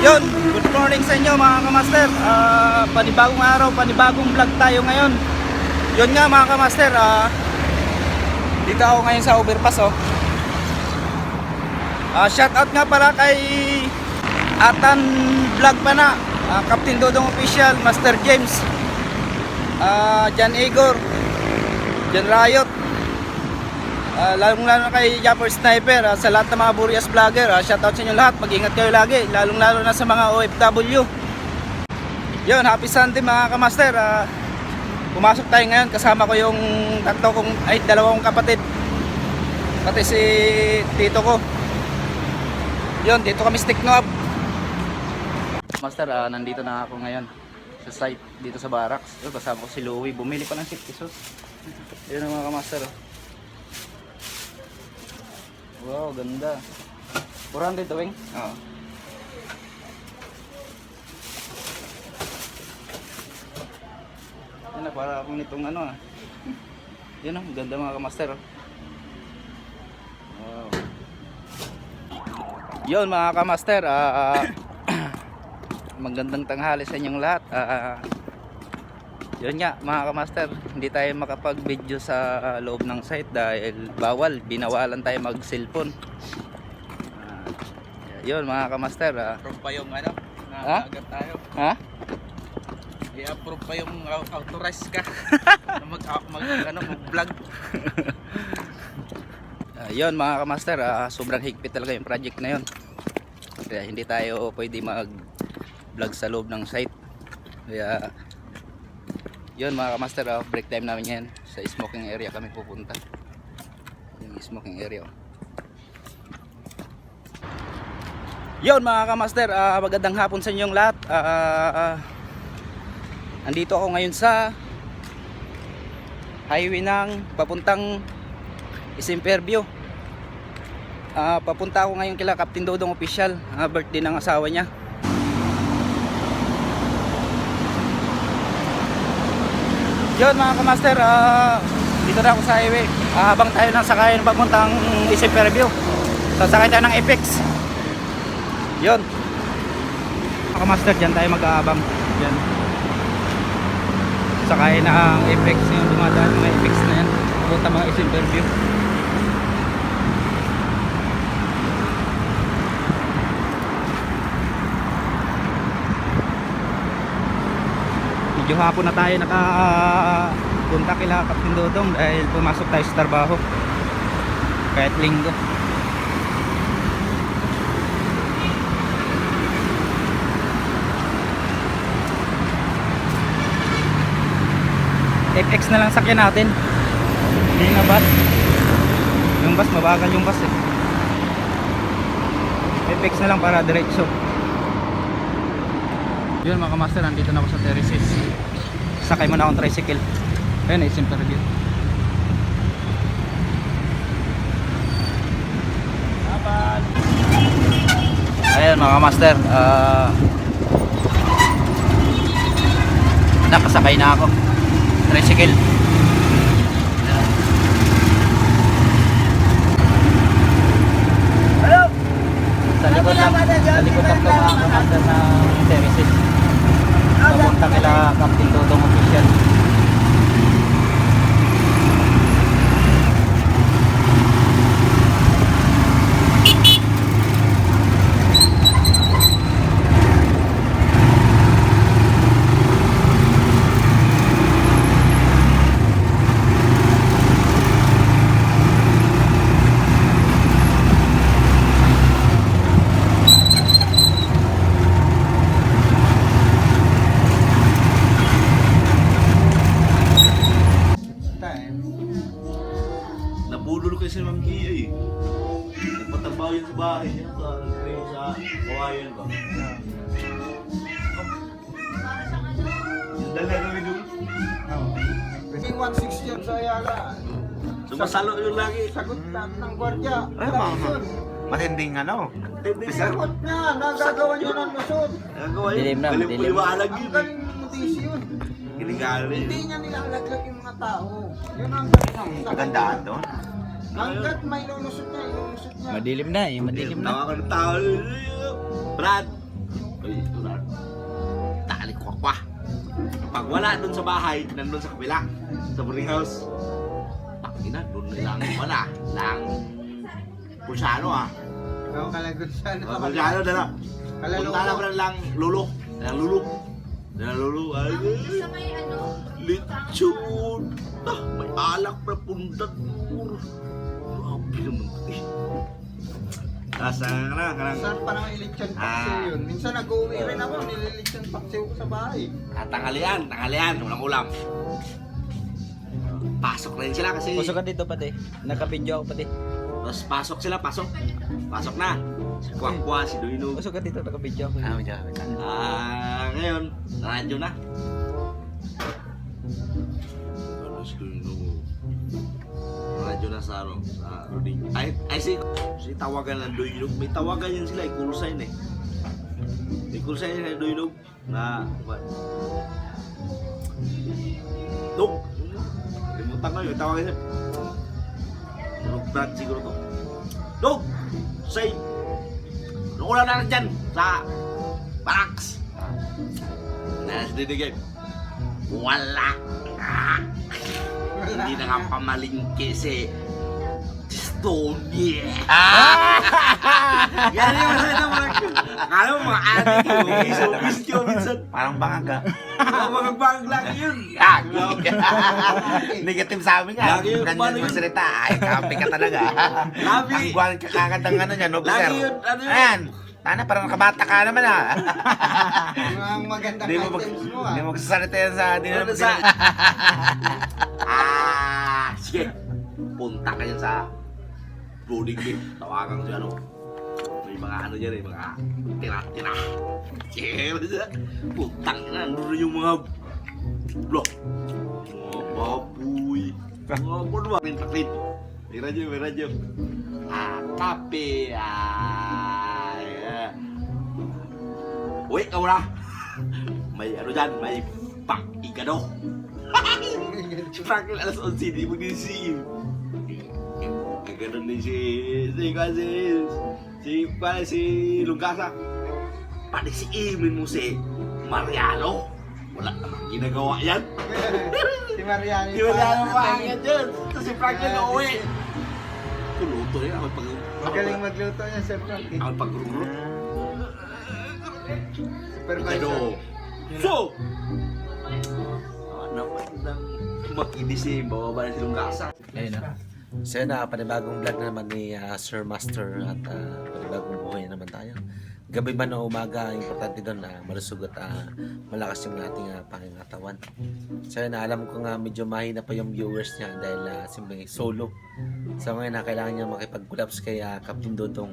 Yun, good morning sa inyo mga kamaster. Panibagong araw, panibagong vlog tayo ngayon. Yun nga mga kamaster, dito ako ngayon sa overpass oh. Shoutout nga pala kay Atan Vlog pa na, Captain Dodong Official, Master James, Jan Igor, Jan Riot, lalong lalo kay Japper Sniper, sa lahat ng mga Burias vlogger, shoutout sa inyo lahat, mag-ingat kayo lagi, lalong lalo na sa mga OFW. Yun, happy Sunday mga kamaster. Pumasok tayo ngayon, kasama ko yung dalawang kapatid, pati si tito ko. Yun, dito kami stick knob. Master, nandito na ako ngayon sa site dito sa barracks. Yun, kasama ko si Louie, bumili pa ng 6 pesos. Yun ang mga kamaster oh. Wow, ganda. 400 to, Weng? Oo. Yan na, para akong nitong ano ah. Yan oh, ganda mga kamaster oh. Wow. Yun mga kamaster, magandang tanghali sa inyong lahat. Yun nga mga kamaster, hindi tayo makapag-video sa loob ng site dahil bawal, binawalan tayo mag-cellphone. Yun mga kamaster, approve pa yung ano, nakaagad tayo. Ha? I-approve pa yung authorized ka na mag-vlog. Yun mga kamaster, sobrang higpit talaga yung project na yun. Kaya hindi tayo pwede mag-vlog sa loob ng site. Kaya yun mga kamaster, break time namin yan. Sa smoking area kami pupunta. Yung smoking area. Yun mga kamaster, magandang hapon sa inyong lahat. Andito ako ngayon sa highway ng papuntang Isimperview. Papunta ako ngayon kila Captain Dodong Official, birthday ng asawa niya. Yun mga kamaster, dito na ako sa highway. Habang tayo nang sakayan papuntang Isimperview, sasakay tayo ng Apex. Yun mga kamaster, dyan tayo mag-aabang. Dyan sakay ng Apex, yung dumadaan mga Apex na yan papunta mga Isimperview. Medyo hapon na tayo nakapunta kila Captain Dodong dahil pumasok tayo sa trabaho kahit linggo. FX na lang sakyan natin, hindi na bus. Yung bus, mabagal yung bus eh. FX na lang para diretso. Yun mga kamaster, nandito na ako sa terraces. Sakay muna akong tricycle. Ayun, Isimperview. Ayun mga kamaster, nakasakay na ako tricycle. Hello. Sa likod ng mga kamaster na terraces. Papunta kila Captain Dodong Official. Nabulol kasi si Ma'am Gia eh. Nagpatrabaho yun sa bahay niya sa kawayan ba? Yung dala kami doon. Kasing 160 yan sa Ayala. Sumasalo yung lagi. Sagot lahat ng gwardiya. Ay, matinding ano. Sagot niya, nagagawa niya ng lusot. Nagawa yun. Dilim na, Galing dilim. puliwalag Ang yun. galing ng tisi yun. Ginigali. Hindi niya nilalaglag yung mga tao. Yun ang Kagandaan doon. Hanggat may lulusot niya, ilulusot niya. Madilim na eh, madilim na. Tawa ka ng tao. Brad! Ay, ito na. Tali ko pa. Pag wala doon sa bahay, nandun sa kabila, sa boarding house, pakina, doon nilang wala. Lang pulsano Ikaw kalagot siya. Pulsano na lang. Punta na ba lang lulo. Lang lulo. Lang lulo. Ay, Sa may ano? lechon. May alak na punta. Grabe naman. Nasa kanang Saan pa naman ilitsyon paksiw yun? Minsan nag-uwi rin ako, nililitsyon paksiw ko sa bahay. tanghalian, walang ulam. Pasok na rin sila kasi. Pasok ka dito pati. Naka-video ako pati. Tapos pasok sila, pasok. Pasok na. Si Kwakwa, si Duino. Pasok ka dito, naka-video ako. Ngayon, radyo na. Ano si Duino? Radyo na sa ano, sa Roding. Ay si tawagan ng Duino. May tawagan yan sila, call sign eh. May call sign ng Duino na, what? Dok! Limutan ko yung tawagan niya. Brad siguro to. Dog! Say! Anong ulam na dyan sa barracks? Nasidinig wala! Hindi na nga pamalingki si Stony. Yan yung masaya mga akala mo mga adik yung isubis ko minsan. Parang bangag Mga bang lang yun. Negative sa amin nga. Lagi yung Ganyan yung salita. Ay, kape ka talaga. Lagi. Ang buwan kakagad ng ano niya, no, sir? Lagi yun, ano yun? Ayan. Tana, parang nakabata ka naman Ang magandang Hindi mo items mo Hindi mo magsasalita yan sa... Di Ano na sa... Sige. Punta ka yan sa Broading Beach. Tawagan ko si ano. May mga ano dyan eh, mga tira-tira. Sige. Putang na, ano yung mga... Bro. Mga baboy. Mga ano ba? Taklit. May radyo. Kape. Uy, ikaw na. May ano dyan, may pakigano. Si Franklin alas 11, di mag-isip. Ganun din si Lugasa. Pati si Emin mo si Mariano. Wala namang ginagawa yan. Si Mariano Di ba na pangit yun? Tapos si Franklin na uwi. Kuluto rin ako pag... Magaling magluto niya, Sir Frankie. Ako pag-rurut. Supervisor. So! Ano pa ng makinisip, bababa na si Lugasa. Ayun na. So yun na, panibagong vlog na naman ni Sir Master at panibagong buhay na naman tayo. Gabi man o umaga, importante doon na malusog at malakas yung ating pangingatawan. So yun na, alam ko nga medyo mahina pa yung viewers niya dahil simple solo. So ngayon na kailangan niya makipag-collapse kay Captain Dodong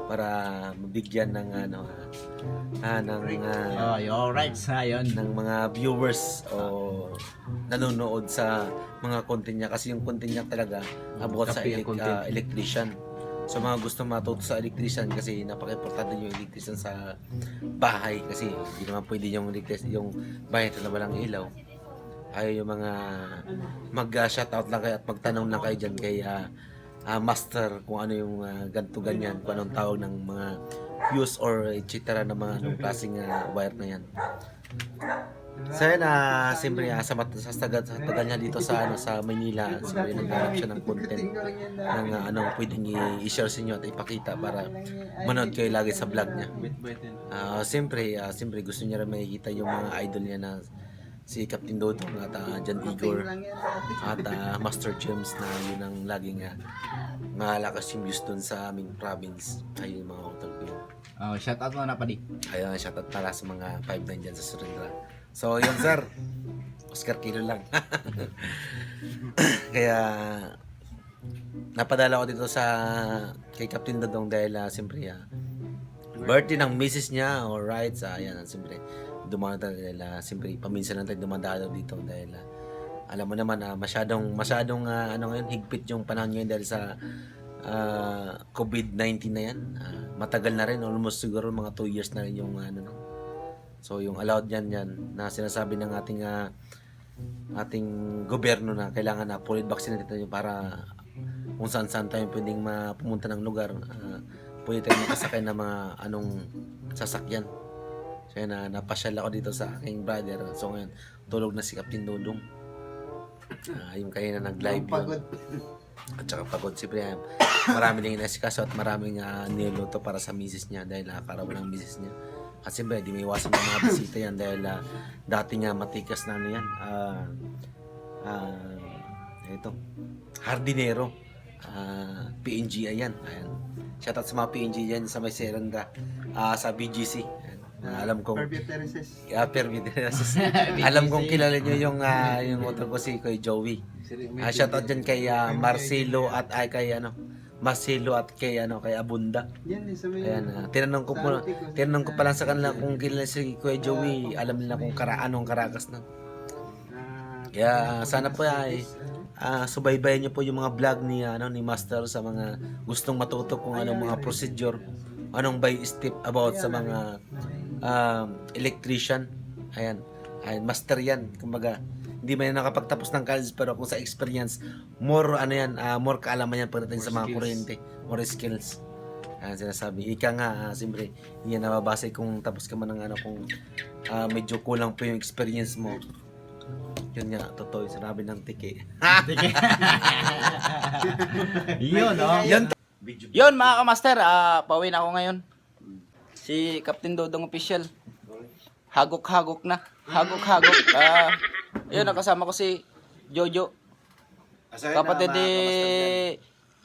para mabigyan ng alright, sayon. ng mga viewers o nanonood sa mga content niya kasi yung content niya talaga about sa electrician. So mga gusto matuto sa electrician kasi napaka-importante yung electrician sa bahay kasi hindi naman pwede yung bahay na walang ilaw. Ayaw yung mga mag-shoutout lang kayo at magtanong lang kayo dyan kay master kung ano yung ganto ganyan, kung anong tawag ng mga fuse or etc. na mga anong klaseng wire na yan. So yun, siyempre sa tagal niya dito sa Manila, siyempre naghanap siya ng content ng anong pwedeng i-share sa inyo at ipakita para manood kayo lagi sa vlog niya. Siyempre gusto niya rin makikita yung mga idol niya na si Captain Dodong at John Igor at Master James na yun ang laging malakas yung views doon sa aming province. Ayun yung mga utol ko yun. Shout out mo na padi. Ayun, shoutout para sa mga 5'9 dyan sa Surindra. So yun sir, Oscar Kilo lang. Kaya napadala ko dito sa kay Captain Dodong dahil siyempre birthday ng misis niya, alright, ayan, siyempre dumadalo dahil siyempre paminsan lang tayo dumadalo dito dahil alam mo naman masyadong ano ngayon higpit yung panahon ngayon dahil sa COVID-19 na yan. Matagal na rin, almost siguro mga 2 years na rin yung ano. So yung allowed yan na sinasabi ng ating gobyerno na kailangan na fully vaccinated tayo para kung saan tayo pwedeng pumunta ng lugar, pwede tayo makasakay ng mga anong sasakyan. So yun, napasyal ako dito sa aking brother. So ngayon, tulog na si Captain Dodong. Yung kanina nag-live Pagod. At saka pagod si Priam. Marami din inasikaso at maraming niluto para sa misis niya dahil nakakarawan ng misis niya. At siyempre, di may iwasan ng mga bisita yan dahil dati niya matikas na ano yan. Ito, hardinero. PNG ayan. Shoutout sa mga PNG yan sa may Seranda. Sa BGC. Alam kong Perviteresis. alam kong kilala niyo yung motor ko si Kuya Joey. Shoutout dyan kay Marcelo at kay Abunda. Yan din sa may... Ayan, tinanong ko pa lang sa kanila kung kilala si Kuya Joey, alam nila kung anong Karakas na. Kaya sana po ay subaybayan niyo po yung mga vlog ni Master sa mga gustong matuto kung anong mga procedure, anong by step about sa mga electrician. Ayan, master yan. Kumbaga, hindi man yan nakapagtapos ng college pero kung sa experience, more kaalaman yan pagdating sa mga kuryente, more skills. Ayan, sinasabi. Ika nga, siyempre, hindi yan nababase kung tapos ka man ng kung medyo kulang pa yung experience mo. Yun nga, totoo yung sinabi ng tiki. Yun mga kamaster, pauwi na ako ngayon. Si Captain Dodong official. Hagok-hagok na. Hagok-hagok. Yun, nakasama ko si Jojo. Kapatid ni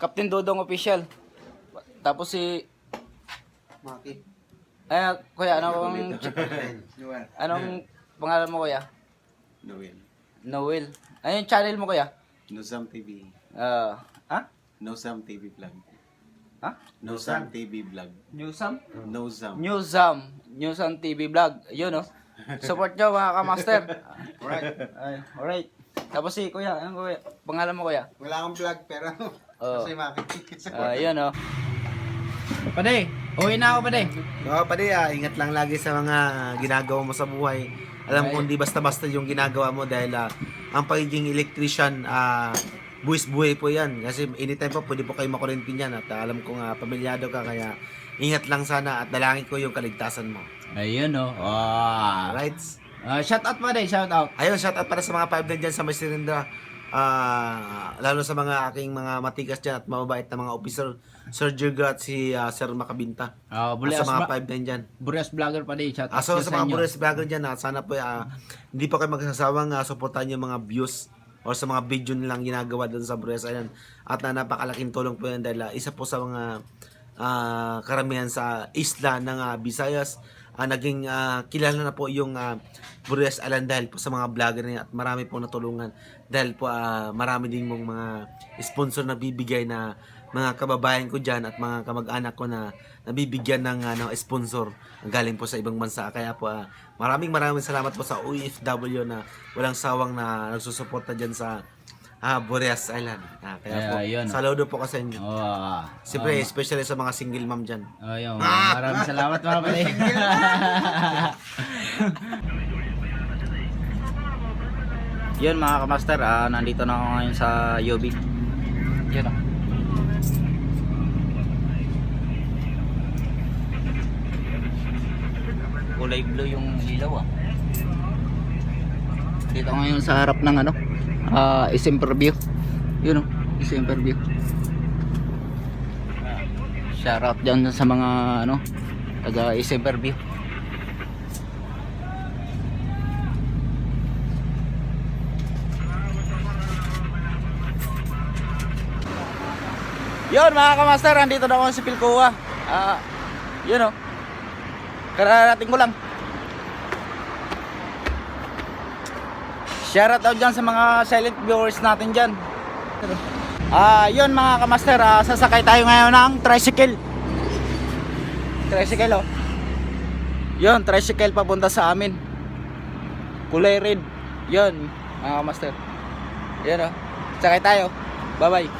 Captain Dodong official. Tapos si Maki. kuya, anong pangalan mo kuya? Noel. Ano yung channel mo kuya? Nosam TV. Nosam TV vlog. Ha? Nosam TV vlog. Newsam? Nosam. Newsam TV vlog. Yun oh. Support nyo mga kamaster. Alright. Tapos si kuya, anong kuya? Pangalan mo kuya? Wala akong vlog pero kasi Maki. Yun oh. Pade, uwi na ako pade. No, pare, ingat lang lagi sa mga ginagawa mo sa buhay. Alam ko hindi basta-basta yung ginagawa mo dahil ang pagiging electrician, buwis-buhay po yan. Kasi anytime po, pwede po kayo makurentin yan. At alam ko nga, pamilyado ka, kaya ingat lang sana at dalangin ko yung kaligtasan mo. Ayun oh. Right? Shout out pade, shout out. Ayun, shoutout para sa mga 5 na dyan sa may Serenda. Lalo sa mga aking mga matikas dyan at mababait na mga officer, Sir Jurgo at si Sir Makabinta. At sa mga 5 na dyan. Burias vlogger pade, shout out. So sa mga Bures vlogger dyan, sana po hindi pa kayo magsasawang supportan yung mga views or sa mga video nilang ginagawa doon sa Bures. Ayan. At napakalaking tulong po yan dahil isa po sa mga karamihan sa isla ng Visayas. Naging kilala na po yung Bures Island dahil po sa mga vlogger niya at marami po natulungan dahil po marami din mong mga sponsor na bibigay na mga kababayan ko dyan at mga kamag-anak ko na nabibigyan ng sponsor galing po sa ibang bansa. Kaya po maraming salamat po sa OFW na walang sawang na nagsusuporta dyan sa Bures Island. Kaya po, saludo po ko sa inyo. Siyempre, especially sa mga single mom dyan. Maraming salamat mga pade. Yun mga kamaster, nandito na ako ngayon sa Yobi. Yun oh. Kulay blue yung ilaw Dito ngayon sa harap ng Isimperview. Yun oh, Isimperview. Shoutout dyan sa mga taga Isimperview. Yun mga kamaster, andito na ako sa Pilcoa. Yun oh. Kararating ko lang. Shoutout out dyan sa mga silent viewers natin dyan. Yun mga kamaster, sasakay tayo ngayon ng tricycle. Tricycle oh. Yun, tricycle papunta sa amin. Kulay red. Yun mga kamaster. Yun oh. Sakay tayo. Bye bye.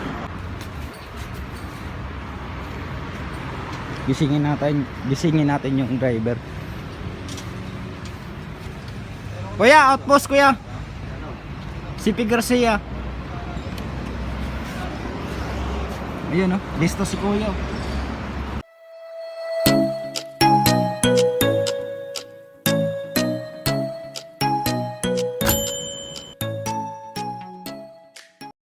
Gisingin natin yung driver. Kuya, outpost kuya. CP Garcia. Ayun oh, listo si kuya.